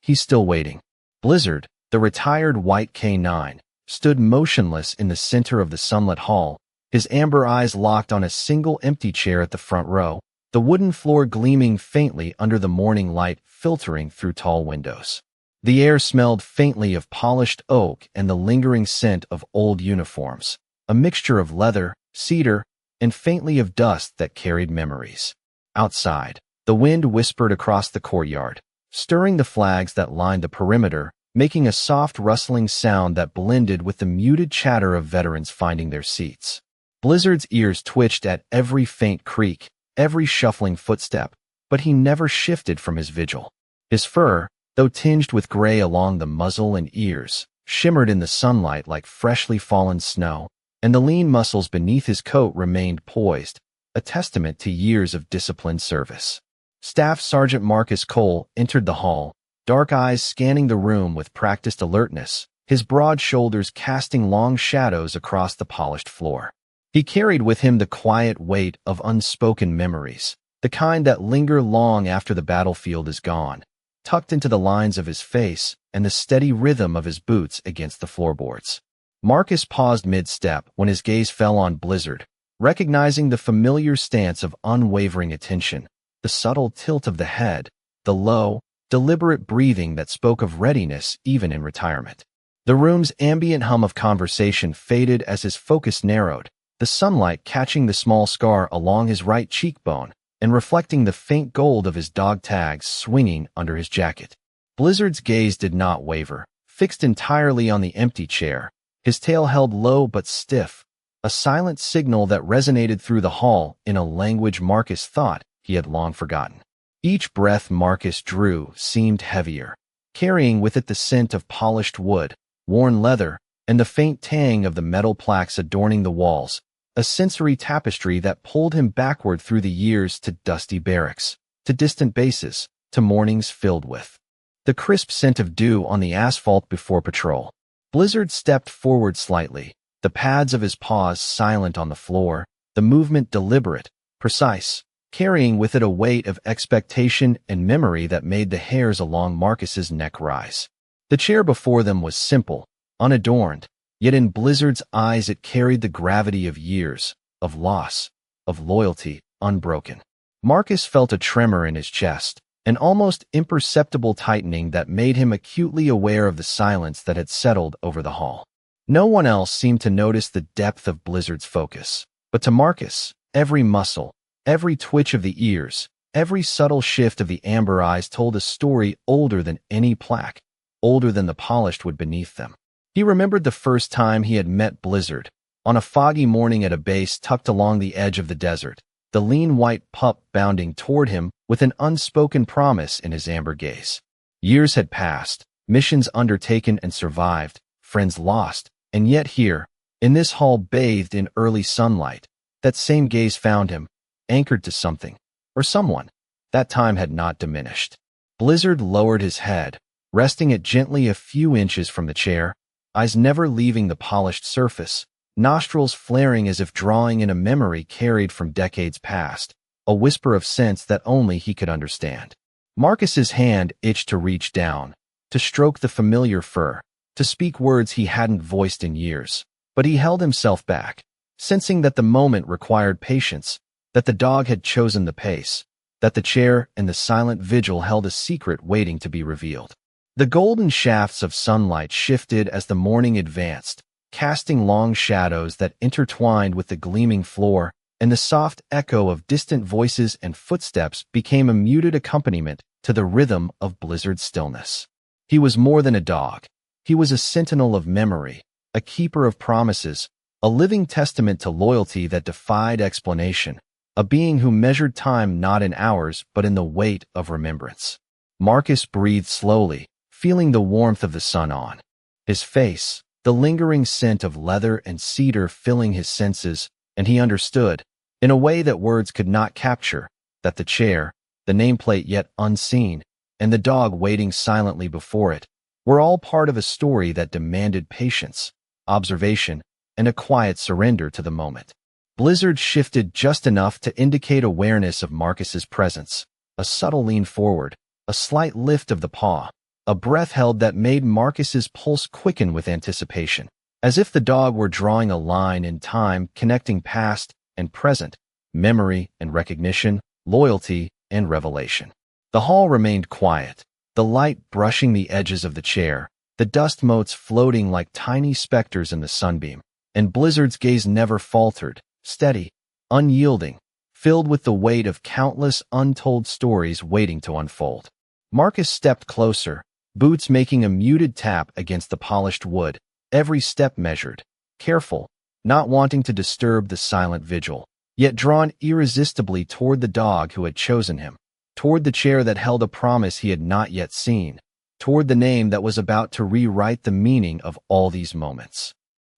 He's still waiting. Blizzard, the retired white K9, stood motionless in the center of the sunlit hall, his amber eyes locked on a single empty chair at the front row, the wooden floor gleaming faintly under the morning light filtering through tall windows. The air smelled faintly of polished oak and the lingering scent of old uniforms, a mixture of leather, cedar, and faintly of dust that carried memories. Outside, the wind whispered across the courtyard, stirring the flags that lined the perimeter, making a soft rustling sound that blended with the muted chatter of veterans finding their seats. Blizzard's ears twitched at every faint creak, every shuffling footstep, but he never shifted from his vigil. His fur, though tinged with gray along the muzzle and ears, shimmered in the sunlight like freshly fallen snow, and the lean muscles beneath his coat remained poised, a testament to years of disciplined service. Staff Sergeant Marcus Cole entered the hall, dark eyes scanning the room with practiced alertness, his broad shoulders casting long shadows across the polished floor. He carried with him the quiet weight of unspoken memories, the kind that linger long after the battlefield is gone, tucked into the lines of his face and the steady rhythm of his boots against the floorboards. Marcus paused mid-step when his gaze fell on Blizzard, recognizing the familiar stance of unwavering attention, the subtle tilt of the head, the low, deliberate breathing that spoke of readiness even in retirement. The room's ambient hum of conversation faded as his focus narrowed, the sunlight catching the small scar along his right cheekbone and reflecting the faint gold of his dog tags swinging under his jacket. Blizzard's gaze did not waver, fixed entirely on the empty chair, his tail held low but stiff, a silent signal that resonated through the hall in a language Marcus thought he had long forgotten. Each breath Marcus drew seemed heavier, carrying with it the scent of polished wood, worn leather, and the faint tang of the metal plaques adorning the walls, a sensory tapestry that pulled him backward through the years to dusty barracks, to distant bases, to mornings filled with the crisp scent of dew on the asphalt before patrol. Blizzard stepped forward slightly, the pads of his paws silent on the floor, the movement deliberate, precise, carrying with it a weight of expectation and memory that made the hairs along Marcus's neck rise. The chair before them was simple, unadorned, yet in Blizzard's eyes it carried the gravity of years, of loss, of loyalty, unbroken. Marcus felt a tremor in his chest, an almost imperceptible tightening that made him acutely aware of the silence that had settled over the hall. No one else seemed to notice the depth of Blizzard's focus, but to Marcus, every muscle, every twitch of the ears, every subtle shift of the amber eyes told a story older than any plaque, older than the polished wood beneath them. He remembered the first time he had met Blizzard, on a foggy morning at a base tucked along the edge of the desert, the lean white pup bounding toward him with an unspoken promise in his amber gaze. Years had passed, missions undertaken and survived, friends lost, and yet here, in this hall bathed in early sunlight, that same gaze found him, anchored to something, or someone. That time had not diminished. Blizzard lowered his head, resting it gently a few inches from the chair, eyes never leaving the polished surface, nostrils flaring as if drawing in a memory carried from decades past, a whisper of sense that only he could understand. Marcus's hand itched to reach down, to stroke the familiar fur, to speak words he hadn't voiced in years, but he held himself back, sensing that the moment required patience, that the dog had chosen the pace, that the chair and the silent vigil held a secret waiting to be revealed. The golden shafts of sunlight shifted as the morning advanced, casting long shadows that intertwined with the gleaming floor, and the soft echo of distant voices and footsteps became a muted accompaniment to the rhythm of Blizzard's stillness. He was more than a dog. He was a sentinel of memory, a keeper of promises, a living testament to loyalty that defied explanation, a being who measured time not in hours but in the weight of remembrance. Marcus breathed slowly, feeling the warmth of the sun on his face, the lingering scent of leather and cedar filling his senses, and he understood, in a way that words could not capture, that the chair, the nameplate yet unseen, and the dog waiting silently before it, were all part of a story that demanded patience, observation, and a quiet surrender to the moment. Blizzard shifted just enough to indicate awareness of Marcus's presence, a subtle lean forward, a slight lift of the paw, a breath held that made Marcus's pulse quicken with anticipation, as if the dog were drawing a line in time connecting past and present, memory and recognition, loyalty and revelation. The hall remained quiet, the light brushing the edges of the chair, the dust motes floating like tiny specters in the sunbeam, and Blizzard's gaze never faltered, steady, unyielding, filled with the weight of countless untold stories waiting to unfold. Marcus stepped closer, boots making a muted tap against the polished wood, every step measured, careful, not wanting to disturb the silent vigil, yet drawn irresistibly toward the dog who had chosen him, toward the chair that held a promise he had not yet seen, toward the name that was about to rewrite the meaning of all these moments.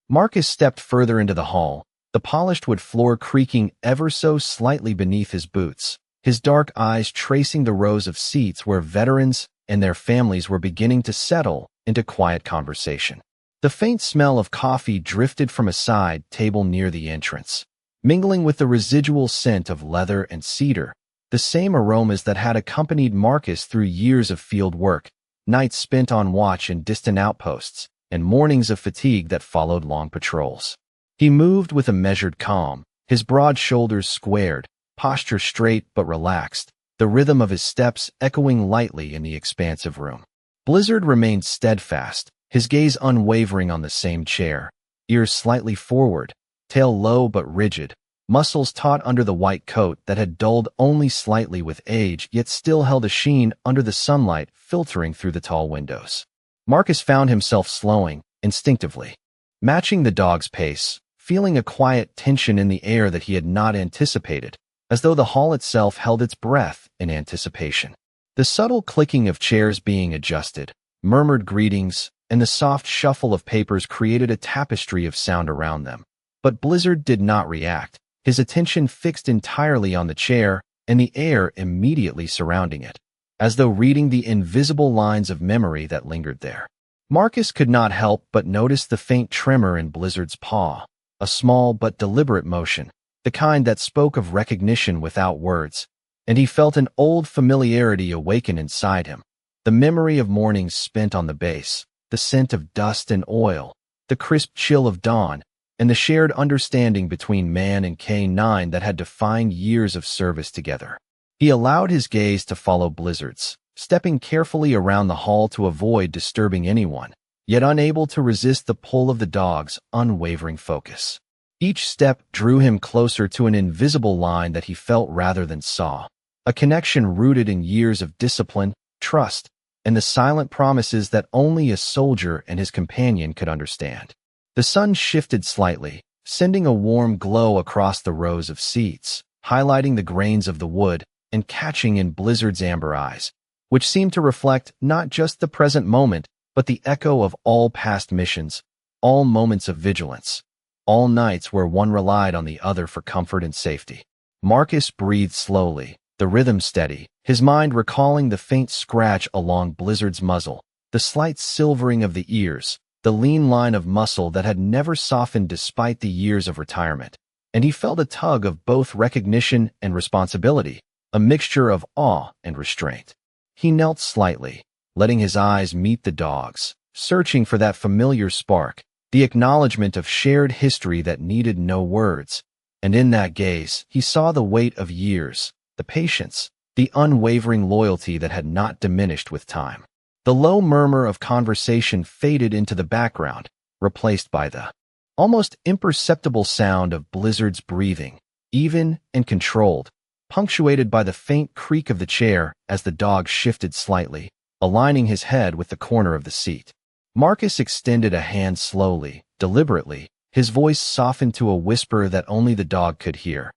Marcus stepped further into the hall, the polished wood floor creaking ever so slightly beneath his boots, his dark eyes tracing the rows of seats where veterans and their families were beginning to settle into quiet conversation. The faint smell of coffee drifted from a side table near the entrance, mingling with the residual scent of leather and cedar, the same aromas that had accompanied Marcus through years of field work, nights spent on watch in distant outposts, and mornings of fatigue that followed long patrols. He moved with a measured calm, his broad shoulders squared, posture straight but relaxed, the rhythm of his steps echoing lightly in the expansive room. Blizzard remained steadfast, his gaze unwavering on the same chair, ears slightly forward, tail low but rigid, muscles taut under the white coat that had dulled only slightly with age yet still held a sheen under the sunlight filtering through the tall windows. Marcus found himself slowing, instinctively, matching the dog's pace, feeling a quiet tension in the air that he had not anticipated, as though the hall itself held its breath in anticipation. The subtle clicking of chairs being adjusted, murmured greetings, and the soft shuffle of papers created a tapestry of sound around them. But Blizzard did not react, his attention fixed entirely on the chair and the air immediately surrounding it, as though reading the invisible lines of memory that lingered there. Marcus could not help but notice the faint tremor in Blizzard's paw, a small but deliberate motion, the kind that spoke of recognition without words, and he felt an old familiarity awaken inside him, the memory of mornings spent on the base, the scent of dust and oil, the crisp chill of dawn, and the shared understanding between man and K9 that had defined years of service together. He allowed his gaze to follow Blizzard's, stepping carefully around the hall to avoid disturbing anyone, yet unable to resist the pull of the dog's unwavering focus. Each step drew him closer to an invisible line that he felt rather than saw, a connection rooted in years of discipline, trust, and the silent promises that only a soldier and his companion could understand. The sun shifted slightly, sending a warm glow across the rows of seats, highlighting the grains of the wood and catching in Blizzard's amber eyes, which seemed to reflect not just the present moment, but the echo of all past missions, all moments of vigilance, all nights where one relied on the other for comfort and safety. Marcus breathed slowly, the rhythm steady, his mind recalling the faint scratch along Blizzard's muzzle, the slight silvering of the ears, the lean line of muscle that had never softened despite the years of retirement, and he felt a tug of both recognition and responsibility, a mixture of awe and restraint. He knelt slightly, letting his eyes meet the dog's, searching for that familiar spark, the acknowledgement of shared history that needed no words, and in that gaze he saw the weight of years, the patience, the unwavering loyalty that had not diminished with time. The low murmur of conversation faded into the background, replaced by the almost imperceptible sound of Blizzard's breathing, even and controlled, punctuated by the faint creak of the chair as the dog shifted slightly, aligning his head with the corner of the seat. Marcus extended a hand slowly, deliberately, his voice softened to a whisper that only the dog could hear.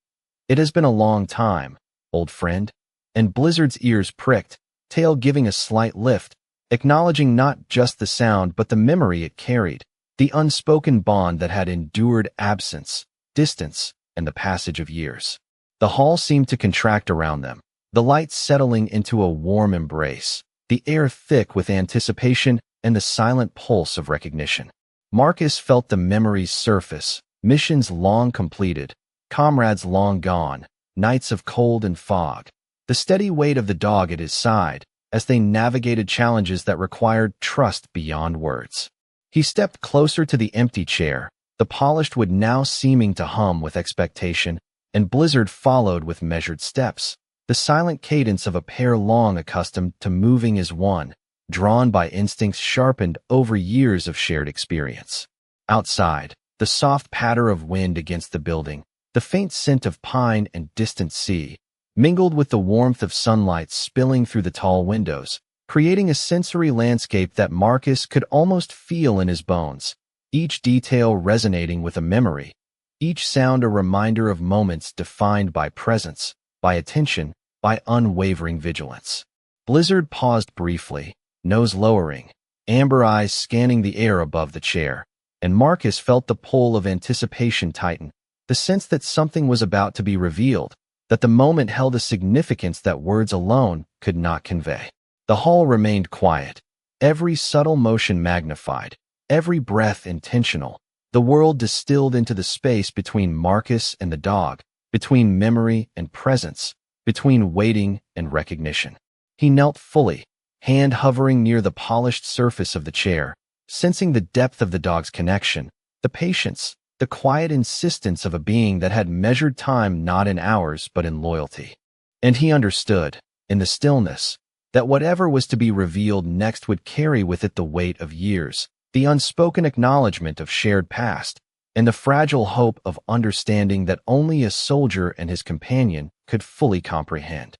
"It has been a long time, old friend," and Blizzard's ears pricked, tail giving a slight lift, acknowledging not just the sound but the memory it carried, the unspoken bond that had endured absence, distance, and the passage of years. The hall seemed to contract around them, the light settling into a warm embrace, the air thick with anticipation and the silent pulse of recognition. Marcus felt the memories surface, missions long completed, comrades long gone, nights of cold and fog, the steady weight of the dog at his side, as they navigated challenges that required trust beyond words. He stepped closer to the empty chair, the polished wood now seeming to hum with expectation, and Blizzard followed with measured steps, the silent cadence of a pair long accustomed to moving as one, drawn by instincts sharpened over years of shared experience. Outside, the soft patter of wind against the building, the faint scent of pine and distant sea, mingled with the warmth of sunlight spilling through the tall windows, creating a sensory landscape that Marcus could almost feel in his bones, each detail resonating with a memory, each sound a reminder of moments defined by presence, by attention, by unwavering vigilance. Blizzard paused briefly, nose lowering, amber eyes scanning the air above the chair, and Marcus felt the pull of anticipation tighten, the sense that something was about to be revealed, that the moment held a significance that words alone could not convey. The hall remained quiet, every subtle motion magnified, every breath intentional, the world distilled into the space between Marcus and the dog, between memory and presence, between waiting and recognition. He knelt fully, hand hovering near the polished surface of the chair, sensing the depth of the dog's connection, the patience, the quiet insistence of a being that had measured time not in hours but in loyalty. And he understood, in the stillness, that whatever was to be revealed next would carry with it the weight of years, the unspoken acknowledgement of shared past, and the fragile hope of understanding that only a soldier and his companion could fully comprehend.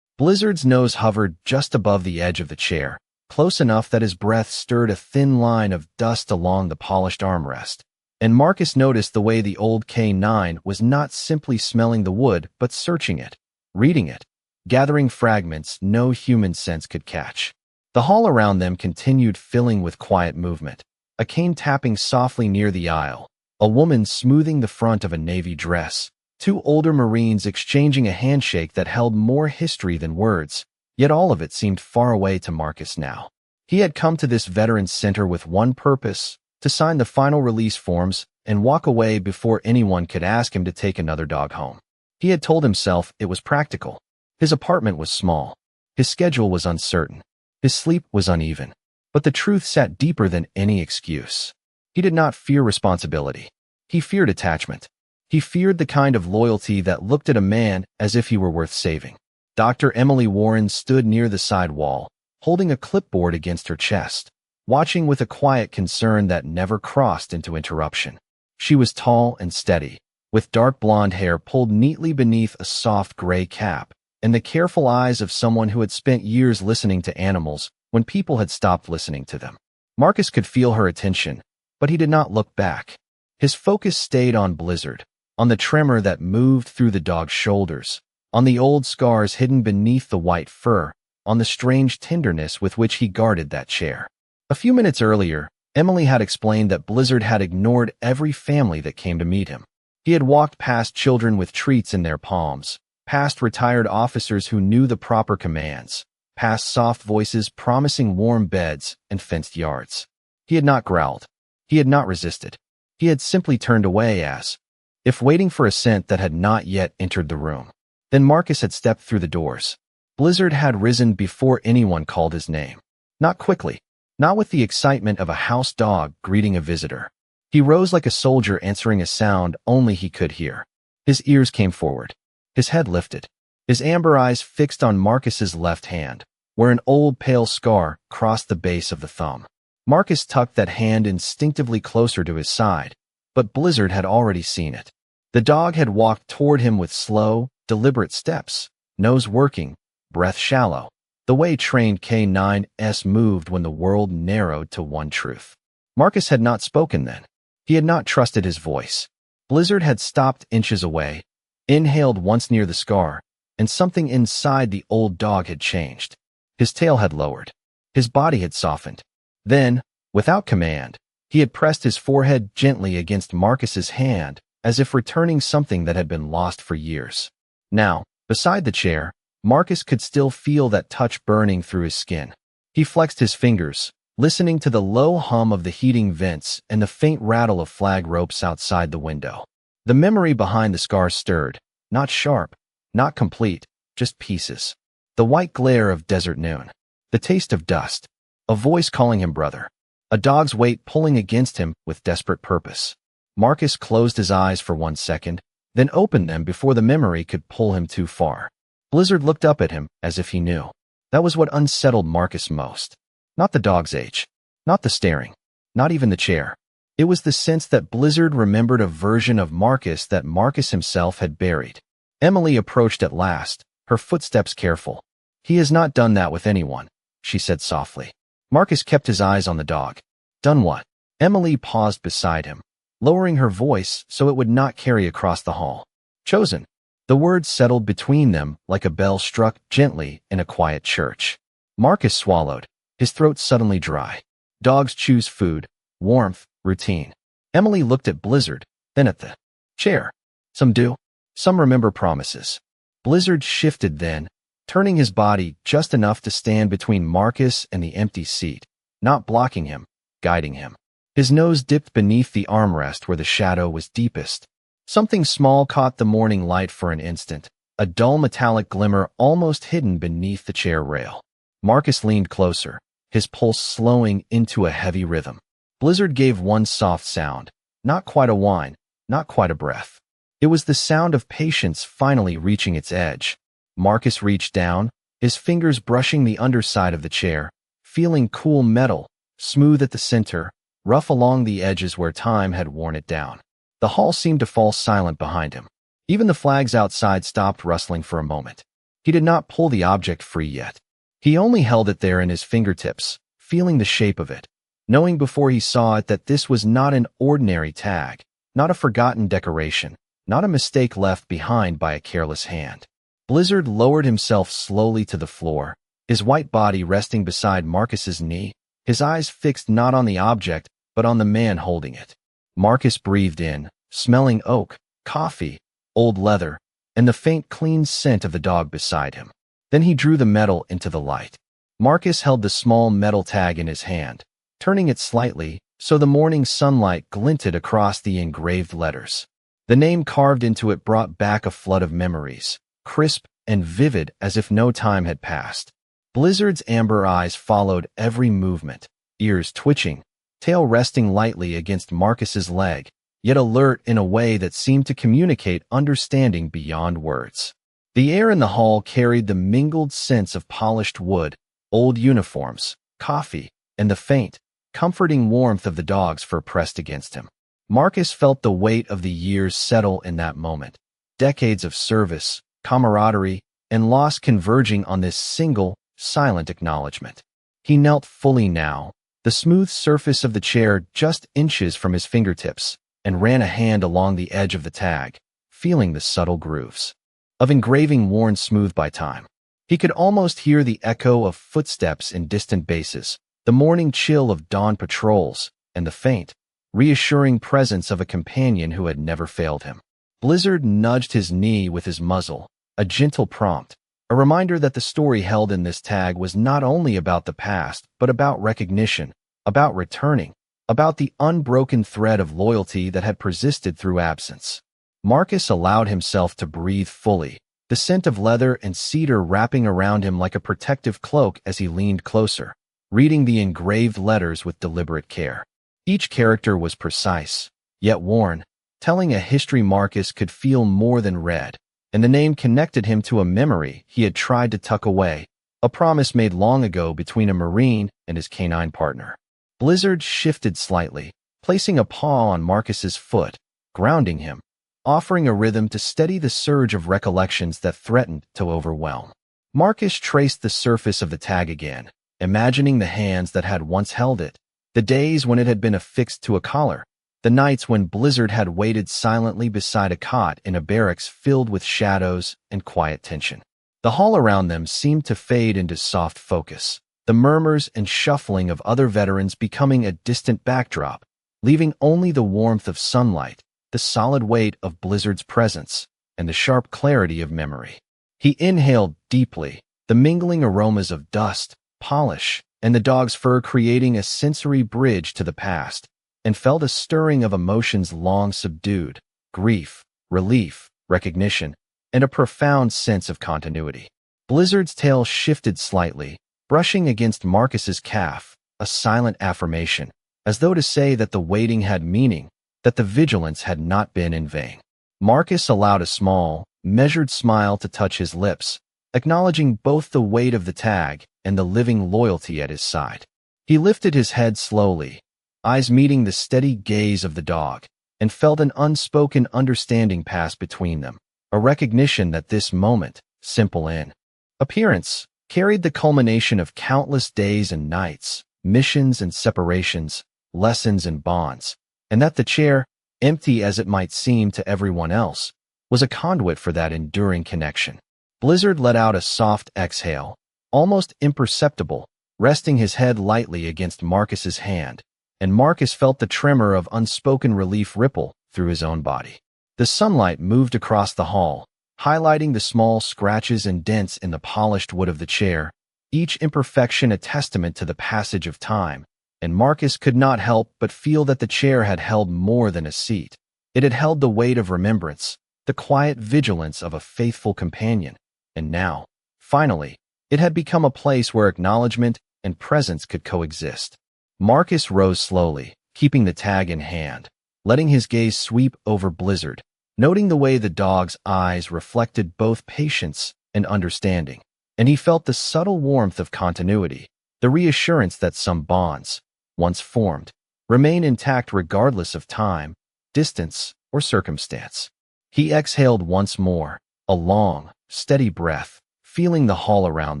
Blizzard's nose hovered just above the edge of the chair, close enough that his breath stirred a thin line of dust along the polished armrest, and Marcus noticed the way the old K9 was not simply smelling the wood but searching it, reading it, gathering fragments no human sense could catch. The hall around them continued filling with quiet movement, a cane tapping softly near the aisle, a woman smoothing the front of a navy dress, two older Marines exchanging a handshake that held more history than words, yet all of it seemed far away to Marcus now. He had come to this Veterans Center with one purpose, to sign the final release forms and walk away before anyone could ask him to take another dog home. He had told himself it was practical. His apartment was small. His schedule was uncertain. His sleep was uneven. But the truth sat deeper than any excuse. He did not fear responsibility. He feared attachment. He feared the kind of loyalty that looked at a man as if he were worth saving. Dr. Emily Warren stood near the side wall, holding a clipboard against her chest, watching with a quiet concern that never crossed into interruption. She was tall and steady, with dark blonde hair pulled neatly beneath a soft gray cap, and the careful eyes of someone who had spent years listening to animals when people had stopped listening to them. Marcus could feel her attention, but he did not look back. His focus stayed on Blizzard, on the tremor that moved through the dog's shoulders, on the old scars hidden beneath the white fur, on the strange tenderness with which he guarded that chair. A few minutes earlier, Emily had explained that Blizzard had ignored every family that came to meet him. He had walked past children with treats in their palms, past retired officers who knew the proper commands, past soft voices promising warm beds and fenced yards. He had not growled. He had not resisted. He had simply turned away as if waiting for a scent that had not yet entered the room. Then Marcus had stepped through the doors. Blizzard had risen before anyone called his name. Not quickly, not with the excitement of a house dog greeting a visitor. He rose like a soldier answering a sound only he could hear. His ears came forward. His head lifted. His amber eyes fixed on Marcus's left hand, where an old pale scar crossed the base of the thumb. Marcus tucked that hand instinctively closer to his side, but Blizzard had already seen it. The dog had walked toward him with slow, deliberate steps, nose working, breath shallow, the way trained K9s moved when the world narrowed to one truth. Marcus had not spoken then. He had not trusted his voice. Blizzard had stopped inches away, inhaled once near the scar, and something inside the old dog had changed. His tail had lowered. His body had softened. Then, without command, he had pressed his forehead gently against Marcus's hand, as if returning something that had been lost for years. Now, beside the chair, Marcus could still feel that touch burning through his skin. He flexed his fingers, listening to the low hum of the heating vents and the faint rattle of flag ropes outside the window. The memory behind the scar stirred, not sharp, not complete, just pieces. The white glare of desert noon. The taste of dust. A voice calling him brother. A dog's weight pulling against him with desperate purpose. Marcus closed his eyes for 1 second, then opened them before the memory could pull him too far. Blizzard looked up at him as if he knew. That was what unsettled Marcus most. Not the dog's age. Not the staring. Not even the chair. It was the sense that Blizzard remembered a version of Marcus that Marcus himself had buried. Emily approached at last, her footsteps careful. "He has not done that with anyone," she said softly. Marcus kept his eyes on the dog. "Done what?" Emily paused beside him, lowering her voice so it would not carry across the hall. "Chosen." The words settled between them like a bell struck gently in a quiet church. Marcus swallowed, his throat suddenly dry. Dogs choose food, warmth, routine. Emily looked at Blizzard, then at the chair. Some do. Some remember promises. Blizzard shifted then, turning his body just enough to stand between Marcus and the empty seat, not blocking him, guiding him. His nose dipped beneath the armrest where the shadow was deepest. Something small caught the morning light for an instant, a dull metallic glimmer almost hidden beneath the chair rail. Marcus leaned closer, his pulse slowing into a heavy rhythm. Blizzard gave one soft sound, not quite a whine, not quite a breath. It was the sound of patience finally reaching its edge. Marcus reached down, his fingers brushing the underside of the chair, feeling cool metal, smooth at the center, rough along the edges where time had worn it down. The hall seemed to fall silent behind him. Even the flags outside stopped rustling for a moment. He did not pull the object free yet. He only held it there in his fingertips, feeling the shape of it, knowing before he saw it that this was not an ordinary tag, not a forgotten decoration, not a mistake left behind by a careless hand. Blizzard lowered himself slowly to the floor, his white body resting beside Marcus's knee, his eyes fixed not on the object, but on the man holding it. Marcus breathed in, smelling oak, coffee, old leather, and the faint clean scent of the dog beside him. Then he drew the metal into the light. Marcus held the small metal tag in his hand, turning it slightly so the morning sunlight glinted across the engraved letters. The name carved into it brought back a flood of memories, crisp and vivid as if no time had passed. Blizzard's amber eyes followed every movement, ears twitching, tail resting lightly against Marcus's leg, yet alert in a way that seemed to communicate understanding beyond words. The air in the hall carried the mingled sense of polished wood, old uniforms, coffee, and the faint, comforting warmth of the dog's fur pressed against him. Marcus felt the weight of the years settle in that moment, decades of service, camaraderie, and loss converging on this single, silent acknowledgement. He knelt fully now, the smooth surface of the chair just inches from his fingertips, and ran a hand along the edge of the tag, feeling the subtle grooves of engraving worn smooth by time. He could almost hear the echo of footsteps in distant bases, the morning chill of dawn patrols, and the faint, reassuring presence of a companion who had never failed him. Blizzard nudged his knee with his muzzle, a gentle prompt, a reminder that the story held in this tag was not only about the past, but about recognition, about returning, about the unbroken thread of loyalty that had persisted through absence. Marcus allowed himself to breathe fully, the scent of leather and cedar wrapping around him like a protective cloak as he leaned closer, reading the engraved letters with deliberate care. Each character was precise, yet worn, telling a history Marcus could feel more than read, and the name connected him to a memory he had tried to tuck away, a promise made long ago between a Marine and his canine partner. Blizzard shifted slightly, placing a paw on Marcus's foot, grounding him, offering a rhythm to steady the surge of recollections that threatened to overwhelm. Marcus traced the surface of the tag again, imagining the hands that had once held it, the days when it had been affixed to a collar, the nights when Blizzard had waited silently beside a cot in a barracks filled with shadows and quiet tension. The hall around them seemed to fade into soft focus, the murmurs and shuffling of other veterans becoming a distant backdrop, leaving only the warmth of sunlight, the solid weight of Blizzard's presence, and the sharp clarity of memory. He inhaled deeply, the mingling aromas of dust, polish, and the dog's fur creating a sensory bridge to the past, and felt a stirring of emotions long subdued, grief, relief, recognition, and a profound sense of continuity. Blizzard's tail shifted slightly, brushing against Marcus's calf, a silent affirmation, as though to say that the waiting had meaning, that the vigilance had not been in vain. Marcus allowed a small, measured smile to touch his lips, acknowledging both the weight of the tag and the living loyalty at his side. He lifted his head slowly, eyes meeting the steady gaze of the dog, and felt an unspoken understanding pass between them, a recognition that this moment, simple in appearance, carried the culmination of countless days and nights, missions and separations, lessons and bonds, and that the chair, empty as it might seem to everyone else, was a conduit for that enduring connection. Blizzard let out a soft exhale, almost imperceptible, resting his head lightly against Marcus's hand, and Marcus felt the tremor of unspoken relief ripple through his own body. The sunlight moved across the hall, highlighting the small scratches and dents in the polished wood of the chair, each imperfection a testament to the passage of time, and Marcus could not help but feel that the chair had held more than a seat. It had held the weight of remembrance, the quiet vigilance of a faithful companion, and now, finally, it had become a place where acknowledgement and presence could coexist. Marcus rose slowly, keeping the tag in hand, letting his gaze sweep over Blizzard, noting the way the dog's eyes reflected both patience and understanding, and he felt the subtle warmth of continuity, the reassurance that some bonds, once formed, remain intact regardless of time, distance, or circumstance. He exhaled once more, a long, steady breath, feeling the hall around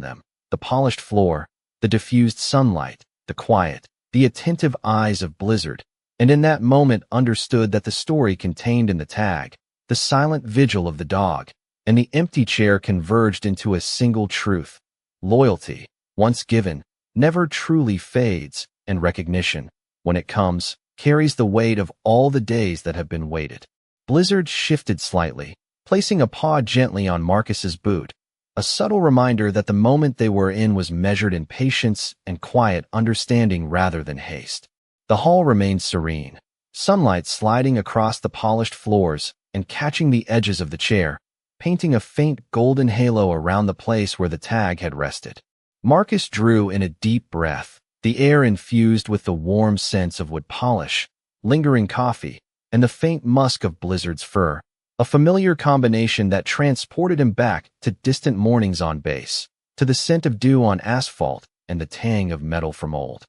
them, the polished floor, the diffused sunlight, the quiet, the attentive eyes of Blizzard, and in that moment understood that the story contained in the tag, the silent vigil of the dog, and the empty chair converged into a single truth. Loyalty, once given, never truly fades, and recognition, when it comes, carries the weight of all the days that have been waited. Blizzard shifted slightly, placing a paw gently on Marcus's boot, a subtle reminder that the moment they were in was measured in patience and quiet understanding rather than haste. The hall remained serene, sunlight sliding across the polished floors and catching the edges of the chair, painting a faint golden halo around the place where the tag had rested. Marcus drew in a deep breath, the air infused with the warm scents of wood polish, lingering coffee, and the faint musk of Blizzard's fur, a familiar combination that transported him back to distant mornings on base, to the scent of dew on asphalt and the tang of metal from old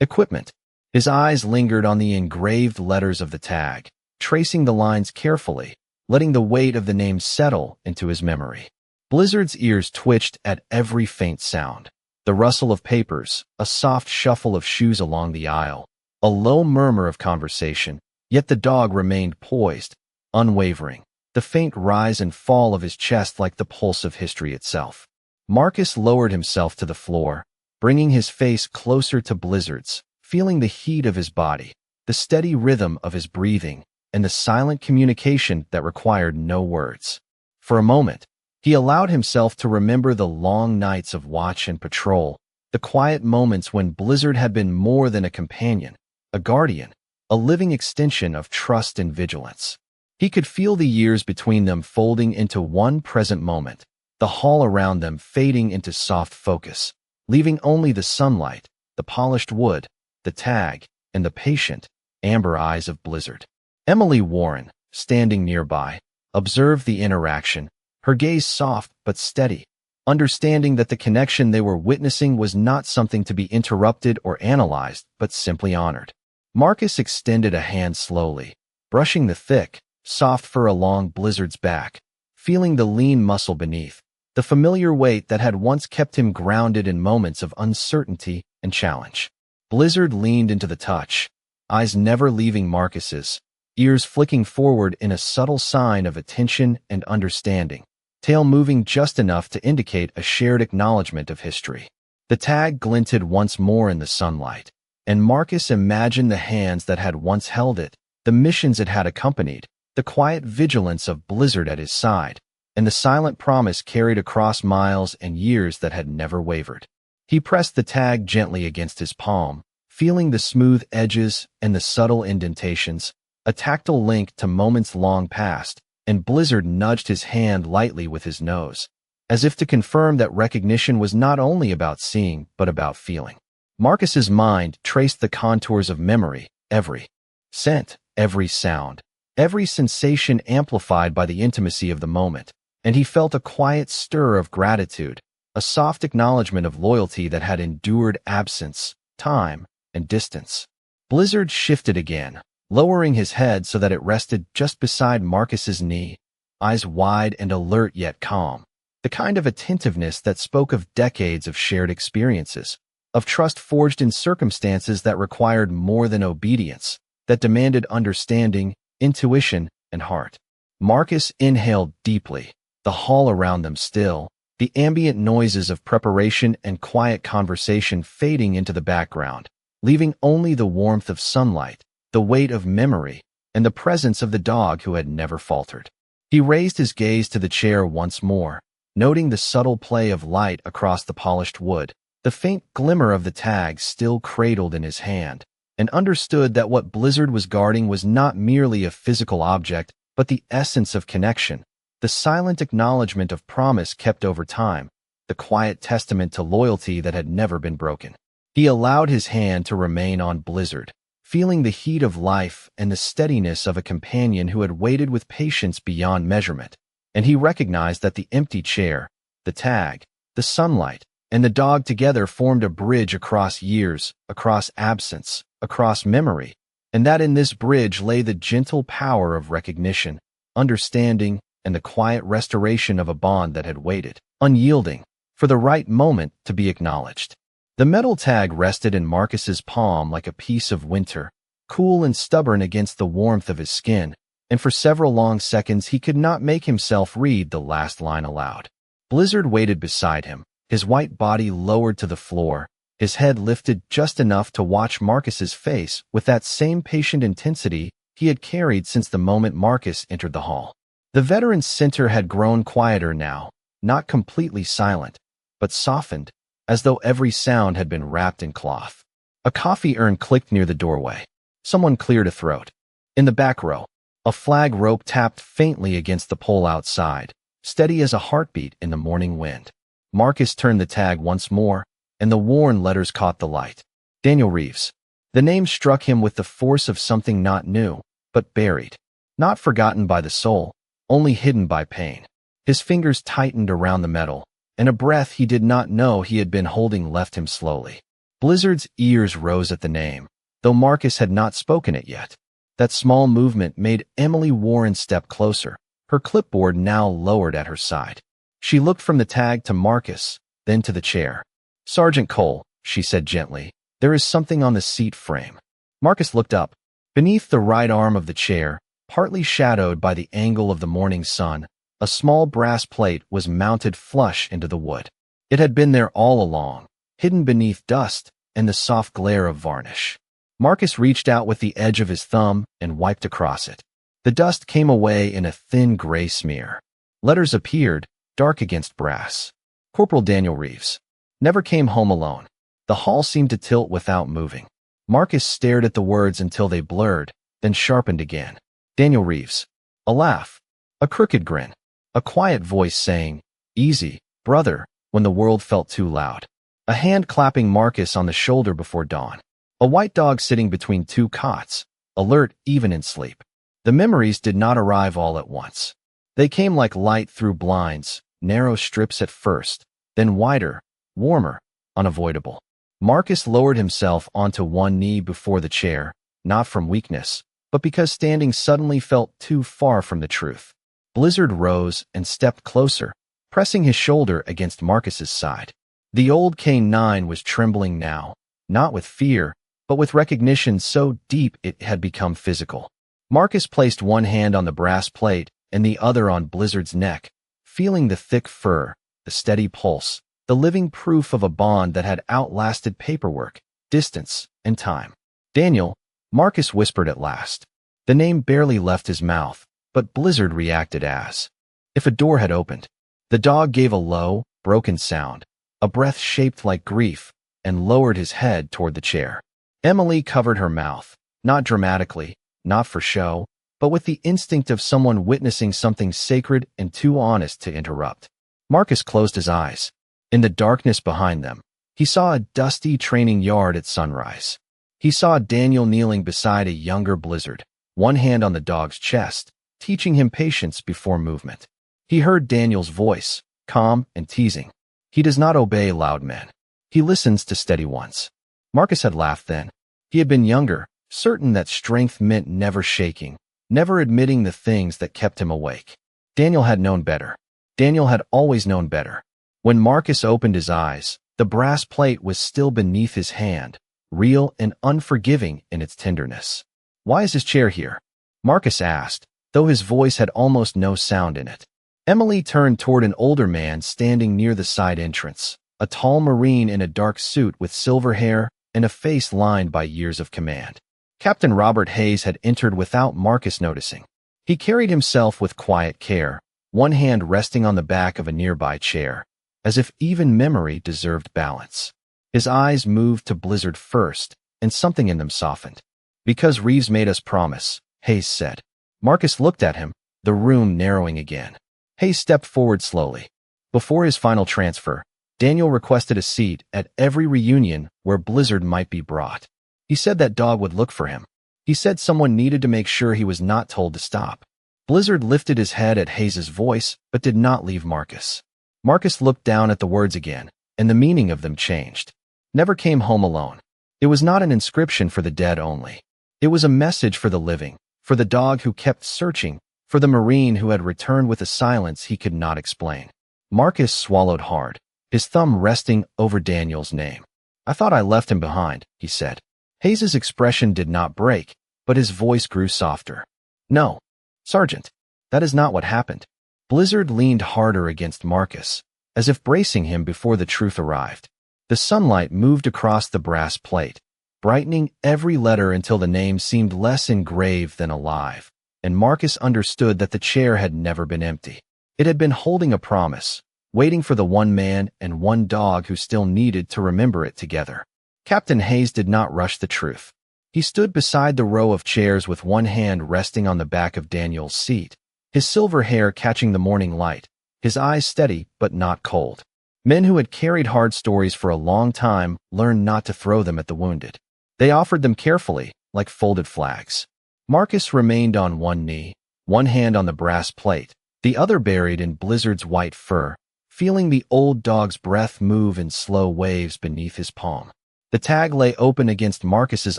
equipment. His eyes lingered on the engraved letters of the tag, tracing the lines carefully, letting the weight of the name settle into his memory. Blizzard's ears twitched at every faint sound. The rustle of papers, a soft shuffle of shoes along the aisle, a low murmur of conversation, yet the dog remained poised, unwavering, the faint rise and fall of his chest like the pulse of history itself. Marcus lowered himself to the floor, bringing his face closer to Blizzard's, feeling the heat of his body, the steady rhythm of his breathing, and the silent communication that required no words. For a moment, he allowed himself to remember the long nights of watch and patrol, the quiet moments when Blizzard had been more than a companion, a guardian, a living extension of trust and vigilance. He could feel the years between them folding into one present moment, the hall around them fading into soft focus, leaving only the sunlight, the polished wood, the tag, and the patient, amber eyes of Blizzard. Emily Warren, standing nearby, observed the interaction, her gaze soft but steady, understanding that the connection they were witnessing was not something to be interrupted or analyzed, but simply honored. Marcus extended a hand slowly, brushing the thick, soft fur along Blizzard's back, feeling the lean muscle beneath, the familiar weight that had once kept him grounded in moments of uncertainty and challenge. Blizzard leaned into the touch, eyes never leaving Marcus's, ears flicking forward in a subtle sign of attention and understanding, tail moving just enough to indicate a shared acknowledgement of history. The tag glinted once more in the sunlight, and Marcus imagined the hands that had once held it, the missions it had accompanied, the quiet vigilance of Blizzard at his side, and the silent promise carried across miles and years that had never wavered. He pressed the tag gently against his palm, feeling the smooth edges and the subtle indentations, a tactile link to moments long past, and Blizzard nudged his hand lightly with his nose, as if to confirm that recognition was not only about seeing, but about feeling. Marcus's mind traced the contours of memory, every scent, every sound, every sensation amplified by the intimacy of the moment, and he felt a quiet stir of gratitude, a soft acknowledgement of loyalty that had endured absence, time, and distance. Blizzard shifted again, lowering his head so that it rested just beside Marcus's knee, eyes wide and alert yet calm, the kind of attentiveness that spoke of decades of shared experiences, of trust forged in circumstances that required more than obedience, that demanded understanding, intuition, and heart. Marcus inhaled deeply, the hall around them still, the ambient noises of preparation and quiet conversation fading into the background, leaving only the warmth of sunlight, the weight of memory, and the presence of the dog who had never faltered. He raised his gaze to the chair once more, noting the subtle play of light across the polished wood, the faint glimmer of the tag still cradled in his hand, and understood that what Blizzard was guarding was not merely a physical object, but the essence of connection, the silent acknowledgement of promise kept over time, the quiet testament to loyalty that had never been broken. He allowed his hand to remain on Blizzard, feeling the heat of life and the steadiness of a companion who had waited with patience beyond measurement, and he recognized that the empty chair, the tag, the sunlight, and the dog together formed a bridge across years, across absence, across memory, and that in this bridge lay the gentle power of recognition, understanding, and the quiet restoration of a bond that had waited, unyielding, for the right moment to be acknowledged. The metal tag rested in Marcus's palm like a piece of winter, cool and stubborn against the warmth of his skin, and for several long seconds he could not make himself read the last line aloud. Blizzard waited beside him, his white body lowered to the floor, his head lifted just enough to watch Marcus's face with that same patient intensity he had carried since the moment Marcus entered the hall. The veteran's center had grown quieter now, not completely silent, but softened, as though every sound had been wrapped in cloth. A coffee urn clicked near the doorway. Someone cleared a throat. In the back row, a flag rope tapped faintly against the pole outside, steady as a heartbeat in the morning wind. Marcus turned the tag once more, and the worn letters caught the light. Daniel Reeves. The name struck him with the force of something not new, but buried. Not forgotten by the soul, only hidden by pain. His fingers tightened around the metal, and a breath he did not know he had been holding left him slowly. Blizzard's ears rose at the name, though Marcus had not spoken it yet. That small movement made Emily Warren step closer, her clipboard now lowered at her side. She looked from the tag to Marcus, then to the chair. "Sergeant Cole," she said gently, "there is something on the seat frame." Marcus looked up. Beneath the right arm of the chair, partly shadowed by the angle of the morning sun, a small brass plate was mounted flush into the wood. It had been there all along, hidden beneath dust and the soft glare of varnish. Marcus reached out with the edge of his thumb and wiped across it. The dust came away in a thin gray smear. Letters appeared, dark against brass. Corporal Daniel Reeves. Never came home alone. The hall seemed to tilt without moving. Marcus stared at the words until they blurred, then sharpened again. Daniel Reeves. A laugh. A crooked grin. A quiet voice saying, "Easy, brother," when the world felt too loud. A hand clapping Marcus on the shoulder before dawn. A white dog sitting between two cots, alert even in sleep. The memories did not arrive all at once. They came like light through blinds, narrow strips at first, then wider, warmer, unavoidable. Marcus lowered himself onto one knee before the chair, not from weakness, but because standing suddenly felt too far from the truth. Blizzard rose and stepped closer, pressing his shoulder against Marcus's side. The old K9 was trembling now, not with fear, but with recognition so deep it had become physical. Marcus placed one hand on the brass plate and the other on Blizzard's neck, feeling the thick fur, the steady pulse, the living proof of a bond that had outlasted paperwork, distance, and time. "Daniel," Marcus whispered at last. The name barely left his mouth, but Blizzard reacted as if a door had opened. The dog gave a low, broken sound, a breath shaped like grief, and lowered his head toward the chair. Emily covered her mouth, not dramatically, not for show, but with the instinct of someone witnessing something sacred and too honest to interrupt. Marcus closed his eyes. In the darkness behind them, he saw a dusty training yard at sunrise. He saw Daniel kneeling beside a younger Blizzard, one hand on the dog's chest, teaching him patience before movement. He heard Daniel's voice, calm and teasing. He does not obey loud men. He listens to steady ones. Marcus had laughed then. He had been younger, certain that strength meant never shaking, never admitting the things that kept him awake. Daniel had known better. Daniel had always known better. When Marcus opened his eyes, the brass plate was still beneath his hand, real and unforgiving in its tenderness. "Why is his chair here?" Marcus asked, though his voice had almost no sound in it. Emily turned toward an older man standing near the side entrance, a tall Marine in a dark suit with silver hair and a face lined by years of command. Captain Robert Hayes had entered without Marcus noticing. He carried himself with quiet care, one hand resting on the back of a nearby chair, as if even memory deserved balance. His eyes moved to Blizzard first, and something in them softened. "Because Reeves made us promise," Hayes said. Marcus looked at him, the room narrowing again. Hayes stepped forward slowly. Before his final transfer, Daniel requested a seat at every reunion where Blizzard might be brought. He said that dog would look for him. He said someone needed to make sure he was not told to stop. Blizzard lifted his head at Hayes's voice, but did not leave Marcus. Marcus looked down at the words again, and the meaning of them changed. "Never came home alone." It was not an inscription for the dead only. It was a message for the living, for the dog who kept searching, for the Marine who had returned with a silence he could not explain. Marcus swallowed hard, his thumb resting over Daniel's name. "I thought I left him behind," he said. Hayes's expression did not break, but his voice grew softer. "No, Sergeant, that is not what happened." Blizzard leaned harder against Marcus, as if bracing him before the truth arrived. The sunlight moved across the brass plate, brightening every letter until the name seemed less engraved than alive, and Marcus understood that the chair had never been empty. It had been holding a promise, waiting for the one man and one dog who still needed to remember it together. Captain Hayes did not rush the truth. He stood beside the row of chairs with one hand resting on the back of Daniel's seat, his silver hair catching the morning light, his eyes steady but not cold. Men who had carried hard stories for a long time learned not to throw them at the wounded. They offered them carefully, like folded flags. Marcus remained on one knee, one hand on the brass plate, the other buried in Blizzard's white fur, feeling the old dog's breath move in slow waves beneath his palm. The tag lay open against Marcus's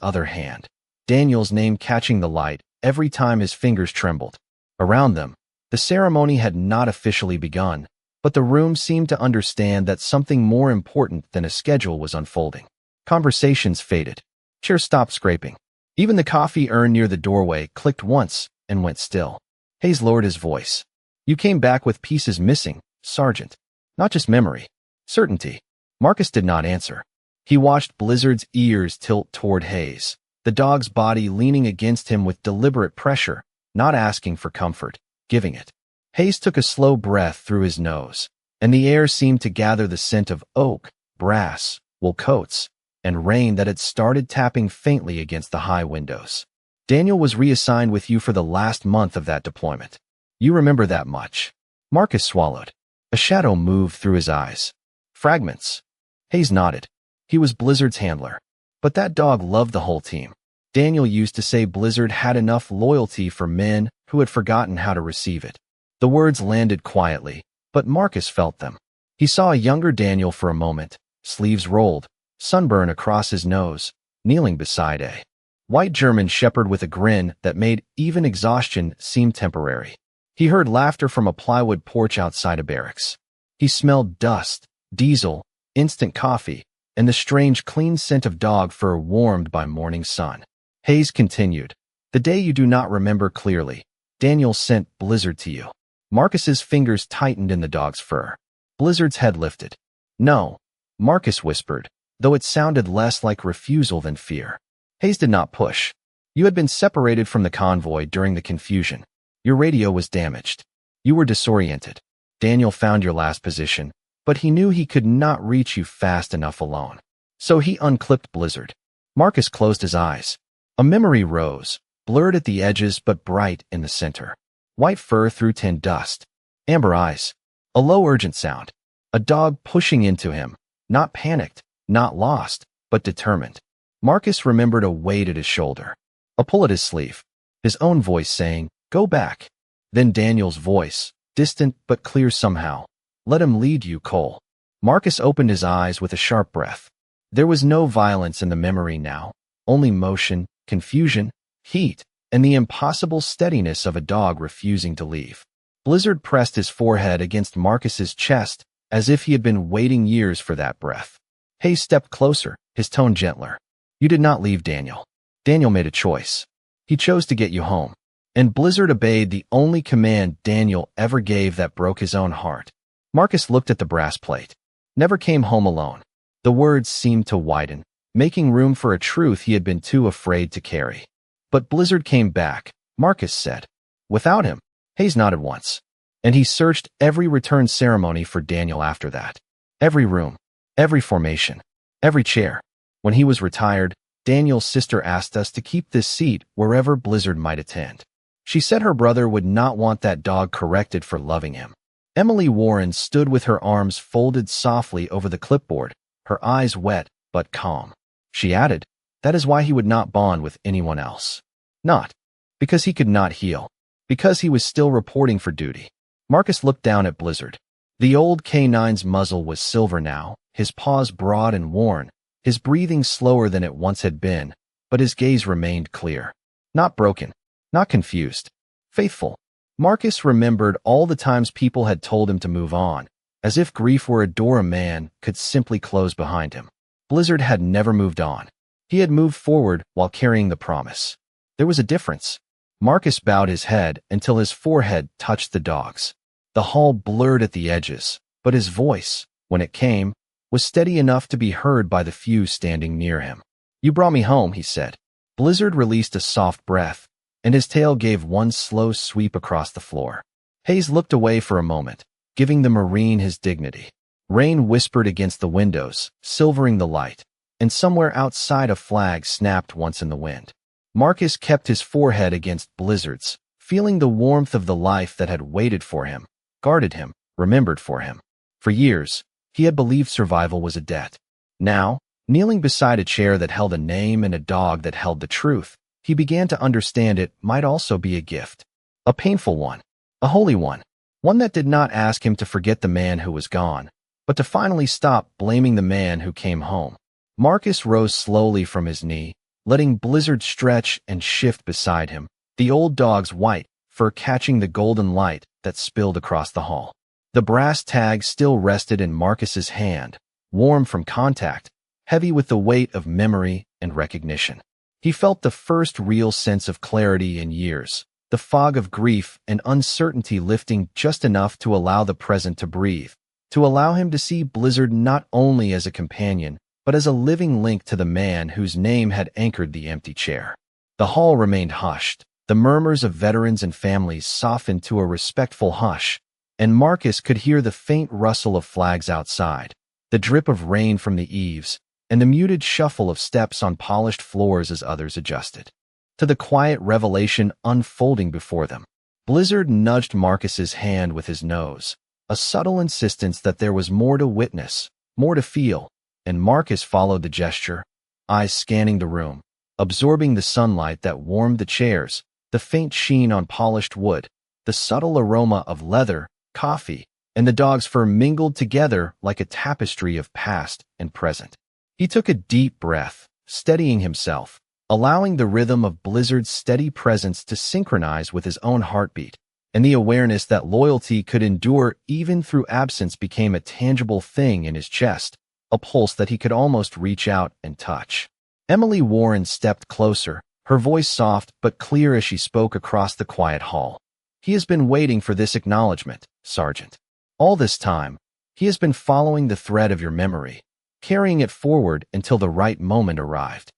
other hand, Daniel's name catching the light every time his fingers trembled. Around them, the ceremony had not officially begun, but the room seemed to understand that something more important than a schedule was unfolding. Conversations faded. Chairs stopped scraping. Even the coffee urn near the doorway clicked once and went still. Hayes lowered his voice. "You came back with pieces missing, Sergeant. Not just memory. Certainty." Marcus did not answer. He watched Blizzard's ears tilt toward Hayes, the dog's body leaning against him with deliberate pressure, not asking for comfort, giving it. Hayes took a slow breath through his nose, and the air seemed to gather the scent of oak, brass, wool coats, and rain that had started tapping faintly against the high windows. "Daniel was reassigned with you for the last month of that deployment. You remember that much." Marcus swallowed. A shadow moved through his eyes. "Fragments." Hayes nodded. He was Blizzard's handler. But that dog loved the whole team. Daniel used to say Blizzard had enough loyalty for men who had forgotten how to receive it. The words landed quietly, but Marcus felt them. He saw a younger Daniel for a moment, sleeves rolled, sunburn across his nose, kneeling beside a white German shepherd with a grin that made even exhaustion seem temporary. He heard laughter from a plywood porch outside a barracks. He smelled dust, diesel, instant coffee, and the strange clean scent of dog fur warmed by morning sun. Hayes continued. "The day you do not remember clearly, Daniel sent Blizzard to you." Marcus's fingers tightened in the dog's fur. Blizzard's head lifted. "No," Marcus whispered, though it sounded less like refusal than fear. Hayes did not push. "You had been separated from the convoy during the confusion. Your radio was damaged. You were disoriented. Daniel found your last position, but he knew he could not reach you fast enough alone. So he unclipped Blizzard." Marcus closed his eyes. A memory rose, blurred at the edges but bright in the center. White fur through tin dust. Amber eyes. A low, urgent sound. A dog pushing into him, not panicked, not lost, but determined. Marcus remembered a weight at his shoulder, a pull at his sleeve, his own voice saying, "Go back." Then Daniel's voice, distant but clear somehow. "Let him lead you, Cole." Marcus opened his eyes with a sharp breath. There was no violence in the memory now, only motion, confusion, heat, and the impossible steadiness of a dog refusing to leave. Blizzard pressed his forehead against Marcus's chest as if he had been waiting years for that breath. Hayes stepped closer, his tone gentler. "You did not leave Daniel. Daniel made a choice. He chose to get you home." And Blizzard obeyed the only command Daniel ever gave that broke his own heart. Marcus looked at the brass plate. "Never came home alone." The words seemed to widen, making room for a truth he had been too afraid to carry. "But Blizzard came back," Marcus said. "Without him." Hayes nodded once. "And he searched every return ceremony for Daniel after that. Every room, every formation, every chair. When he was retired, Daniel's sister asked us to keep this seat wherever Blizzard might attend. She said her brother would not want that dog corrected for loving him." Emily Warren stood with her arms folded softly over the clipboard, her eyes wet but calm. She added, "That is why he would not bond with anyone else. Not because he could not heal, because he was still reporting for duty." Marcus looked down at Blizzard. The old K9's muzzle was silver now, his paws broad and worn, his breathing slower than it once had been, but his gaze remained clear. Not broken, not confused, faithful. Marcus remembered all the times people had told him to move on, as if grief were a door a man could simply close behind him. Blizzard had never moved on. He had moved forward while carrying the promise. There was a difference. Marcus bowed his head until his forehead touched the dog's. The hall blurred at the edges, but his voice, when it came, was steady enough to be heard by the few standing near him. "You brought me home," he said. Blizzard released a soft breath, and his tail gave one slow sweep across the floor. Hayes looked away for a moment, giving the Marine his dignity. Rain whispered against the windows, silvering the light, and somewhere outside a flag snapped once in the wind. Marcus kept his forehead against Blizzard's, feeling the warmth of the life that had waited for him, guarded him, remembered for him. For years, he had believed survival was a debt. Now, kneeling beside a chair that held a name and a dog that held the truth, he began to understand it might also be a gift. A painful one, a holy one that did not ask him to forget the man who was gone, but to finally stop blaming the man who came home. Marcus rose slowly from his knee, letting Blizzard stretch and shift beside him, the old dog's white fur catching the golden light that spilled across the hall. The brass tag still rested in Marcus's hand, warm from contact, heavy with the weight of memory and recognition. He felt the first real sense of clarity in years, the fog of grief and uncertainty lifting just enough to allow the present to breathe, to allow him to see Blizzard not only as a companion, but as a living link to the man whose name had anchored the empty chair. The hall remained hushed, the murmurs of veterans and families softened to a respectful hush, and Marcus could hear the faint rustle of flags outside, the drip of rain from the eaves, and the muted shuffle of steps on polished floors as others adjusted to the quiet revelation unfolding before them. Blizzard nudged Marcus's hand with his nose, a subtle insistence that there was more to witness, more to feel, and Marcus followed the gesture, eyes scanning the room, absorbing the sunlight that warmed the chairs, the faint sheen on polished wood, the subtle aroma of leather, coffee, and the dog's fur mingled together like a tapestry of past and present. He took a deep breath, steadying himself, allowing the rhythm of Blizzard's steady presence to synchronize with his own heartbeat, and the awareness that loyalty could endure even through absence became a tangible thing in his chest, a pulse that he could almost reach out and touch. Emily Warren stepped closer, her voice soft but clear as she spoke across the quiet hall. "He has been waiting for this acknowledgement, Sergeant. All this time, he has been following the thread of your memory, carrying it forward until the right moment arrived."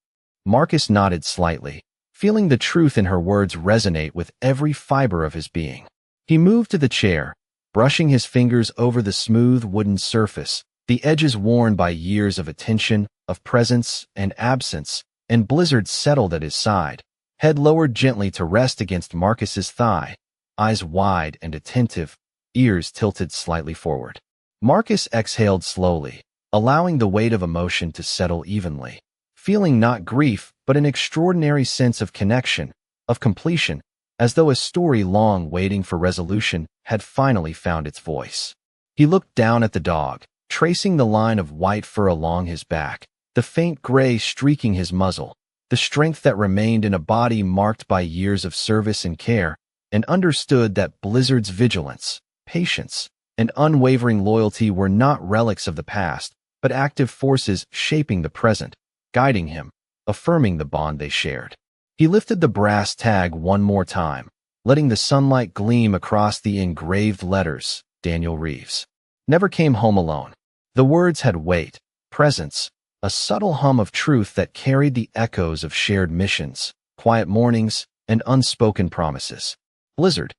Marcus nodded slightly, feeling the truth in her words resonate with every fiber of his being. He moved to the chair, brushing his fingers over the smooth wooden surface, the edges worn by years of attention, of presence and absence, and Blizzard settled at his side, head lowered gently to rest against Marcus's thigh, eyes wide and attentive, ears tilted slightly forward. Marcus exhaled slowly, allowing the weight of emotion to settle evenly, feeling not grief but an extraordinary sense of connection, of completion, as though a story long waiting for resolution had finally found its voice. He looked down at the dog, tracing the line of white fur along his back, the faint gray streaking his muzzle, the strength that remained in a body marked by years of service and care, and understood that Blizzard's vigilance, patience, and unwavering loyalty were not relics of the past, but active forces shaping the present, guiding him, affirming the bond they shared. He lifted the brass tag one more time, letting the sunlight gleam across the engraved letters, Daniel Reeves. Never came home alone. The words had weight, presence, a subtle hum of truth that carried the echoes of shared missions, quiet mornings, and unspoken promises. Blizzard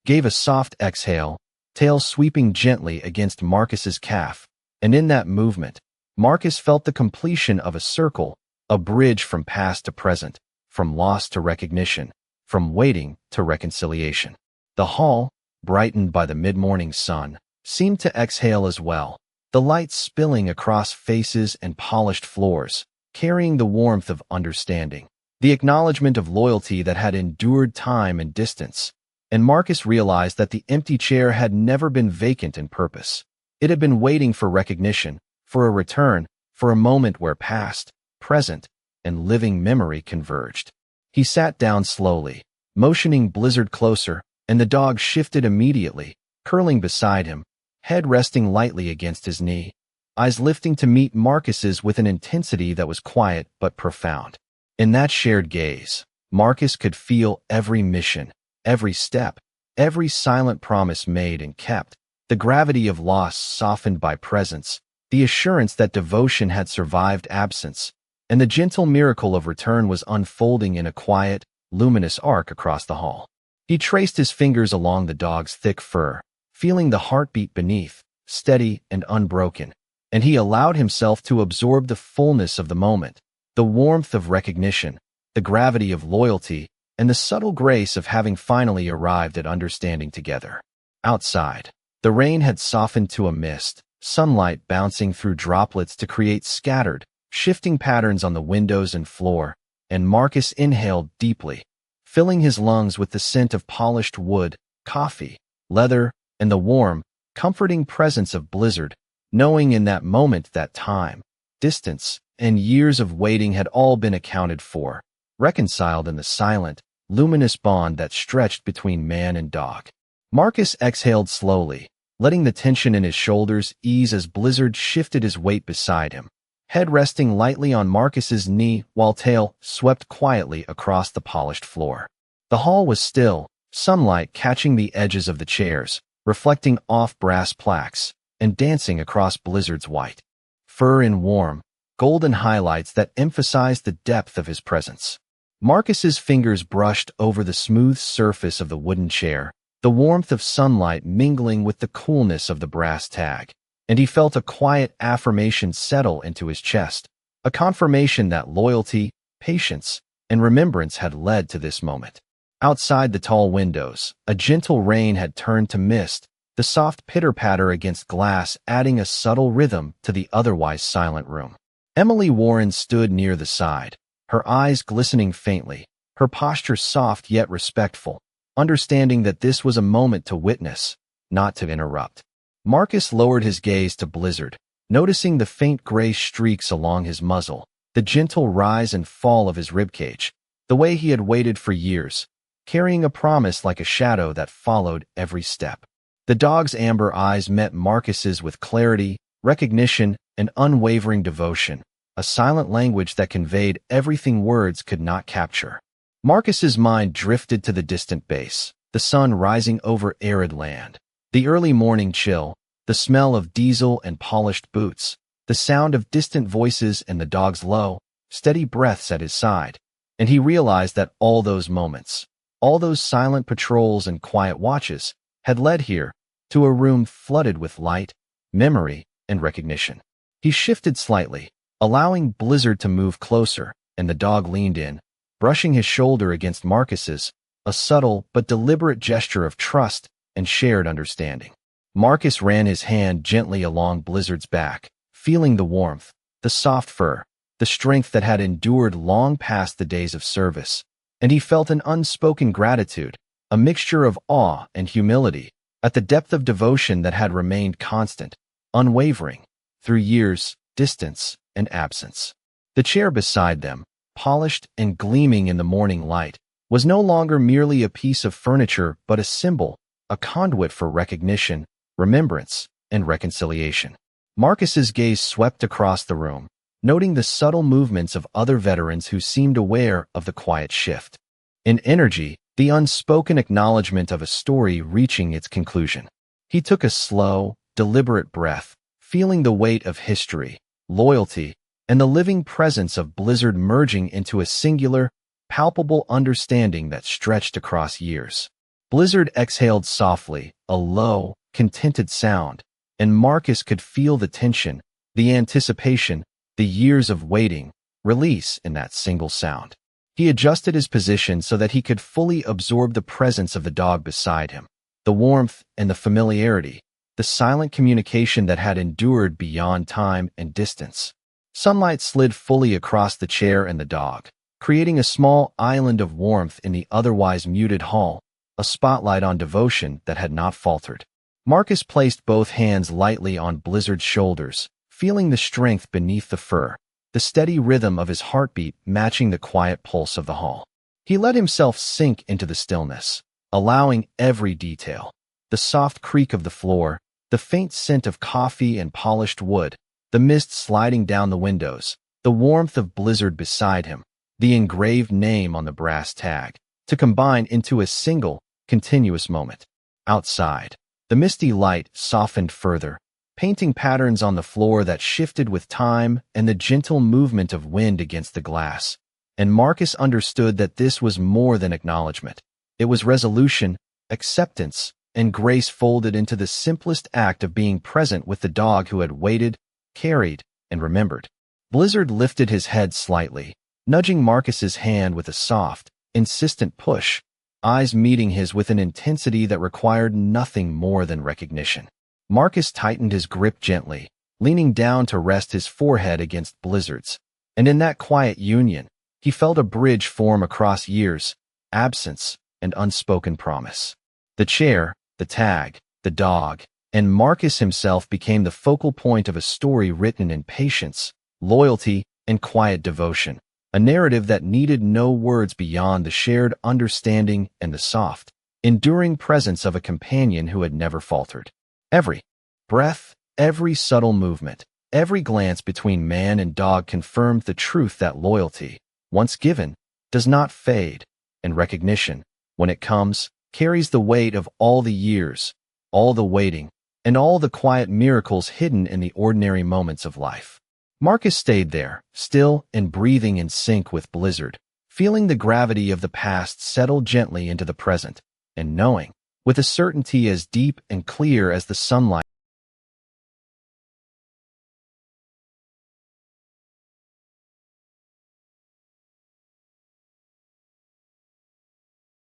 gave a soft exhale, tail sweeping gently against Marcus's calf, and in that movement, Marcus felt the completion of a circle, a bridge from past to present, from loss to recognition, from waiting to reconciliation. The hall, brightened by the mid-morning sun, seemed to exhale as well, the light spilling across faces and polished floors, carrying the warmth of understanding, the acknowledgement of loyalty that had endured time and distance. And Marcus realized that the empty chair had never been vacant in purpose. It had been waiting for recognition, for a return, for a moment where past, present, and living memory converged. He sat down slowly, motioning Blizzard closer, and the dog shifted immediately, curling beside him, head resting lightly against his knee, eyes lifting to meet Marcus's with an intensity that was quiet but profound. In that shared gaze, Marcus could feel every mission, every step, every silent promise made and kept, the gravity of loss softened by presence, the assurance that devotion had survived absence, and the gentle miracle of return was unfolding in a quiet, luminous arc across the hall. He traced his fingers along the dog's thick fur, feeling the heartbeat beneath, steady and unbroken, and he allowed himself to absorb the fullness of the moment, the warmth of recognition, the gravity of loyalty, and the subtle grace of having finally arrived at understanding together. Outside, the rain had softened to a mist, sunlight bouncing through droplets to create scattered, shifting patterns on the windows and floor, and Marcus inhaled deeply, filling his lungs with the scent of polished wood, coffee, leather, and the warm, comforting presence of Blizzard, knowing in that moment that time, distance, and years of waiting had all been accounted for, reconciled in the silent, luminous bond that stretched between man and dog. Marcus exhaled slowly, letting the tension in his shoulders ease as Blizzard shifted his weight beside him, head resting lightly on Marcus's knee while tail swept quietly across the polished floor. The hall was still, sunlight catching the edges of the chairs, reflecting off brass plaques, and dancing across Blizzard's white fur in warm, golden highlights that emphasized the depth of his presence. Marcus's fingers brushed over the smooth surface of the wooden chair, the warmth of sunlight mingling with the coolness of the brass tag, and he felt a quiet affirmation settle into his chest, a confirmation that loyalty, patience, and remembrance had led to this moment. Outside the tall windows, a gentle rain had turned to mist, the soft pitter-patter against glass adding a subtle rhythm to the otherwise silent room. Emily Warren stood near the side, her eyes glistening faintly, her posture soft yet respectful, understanding that this was a moment to witness, not to interrupt. Marcus lowered his gaze to Blizzard, noticing the faint gray streaks along his muzzle, the gentle rise and fall of his ribcage, the way he had waited for years, carrying a promise like a shadow that followed every step. The dog's amber eyes met Marcus's with clarity, recognition, and unwavering devotion, a silent language that conveyed everything words could not capture. Marcus's mind drifted to the distant base, the sun rising over arid land, the early morning chill, the smell of diesel and polished boots, the sound of distant voices and the dog's low, steady breaths at his side, and he realized that all those moments, all those silent patrols and quiet watches, had led here, to a room flooded with light, memory, and recognition. He shifted slightly, allowing Blizzard to move closer, and the dog leaned in, brushing his shoulder against Marcus's, a subtle but deliberate gesture of trust and shared understanding. Marcus ran his hand gently along Blizzard's back, feeling the warmth, the soft fur, the strength that had endured long past the days of service, and he felt an unspoken gratitude, a mixture of awe and humility, at the depth of devotion that had remained constant, unwavering, through years, distance, and absence. The chair beside them, polished and gleaming in the morning light, was no longer merely a piece of furniture but a symbol, a conduit for recognition, remembrance, and reconciliation. Marcus's gaze swept across the room, noting the subtle movements of other veterans who seemed aware of the quiet shift. In energy, the unspoken acknowledgement of a story reaching its conclusion. He took a slow, deliberate breath, feeling the weight of history, loyalty, and the living presence of Blizzard merging into a singular, palpable understanding that stretched across years. Blizzard exhaled softly, a low, contented sound, and Marcus could feel the tension, the anticipation, the years of waiting, release in that single sound. He adjusted his position so that he could fully absorb the presence of the dog beside him, the warmth and the familiarity, the silent communication that had endured beyond time and distance. Sunlight slid fully across the chair and the dog, creating a small island of warmth in the otherwise muted hall, a spotlight on devotion that had not faltered. Marcus placed both hands lightly on Blizzard's shoulders, feeling the strength beneath the fur, the steady rhythm of his heartbeat matching the quiet pulse of the hall. He let himself sink into the stillness, allowing every detail, the soft creak of the floor, the faint scent of coffee and polished wood, the mist sliding down the windows, the warmth of Blizzard beside him, the engraved name on the brass tag, to combine into a single, continuous moment. Outside, the misty light softened further, painting patterns on the floor that shifted with time and the gentle movement of wind against the glass. And Marcus understood that this was more than acknowledgement. It was resolution, acceptance, and grace folded into the simplest act of being present with the dog who had waited, carried, and remembered. Blizzard lifted his head slightly, nudging Marcus's hand with a soft, insistent push, eyes meeting his with an intensity that required nothing more than recognition. Marcus tightened his grip gently, leaning down to rest his forehead against Blizzard's, and in that quiet union, he felt a bridge form across years, absence, and unspoken promise. The chair, the tag, the dog, and Marcus himself became the focal point of a story written in patience, loyalty, and quiet devotion, a narrative that needed no words beyond the shared understanding and the soft, enduring presence of a companion who had never faltered. Every breath, every subtle movement, every glance between man and dog confirmed the truth that loyalty, once given, does not fade, and recognition, when it comes, carries the weight of all the years, all the waiting, and all the quiet miracles hidden in the ordinary moments of life. Marcus stayed there, still and breathing in sync with Blizzard, feeling the gravity of the past settle gently into the present, and knowing, with a certainty as deep and clear as the sunlight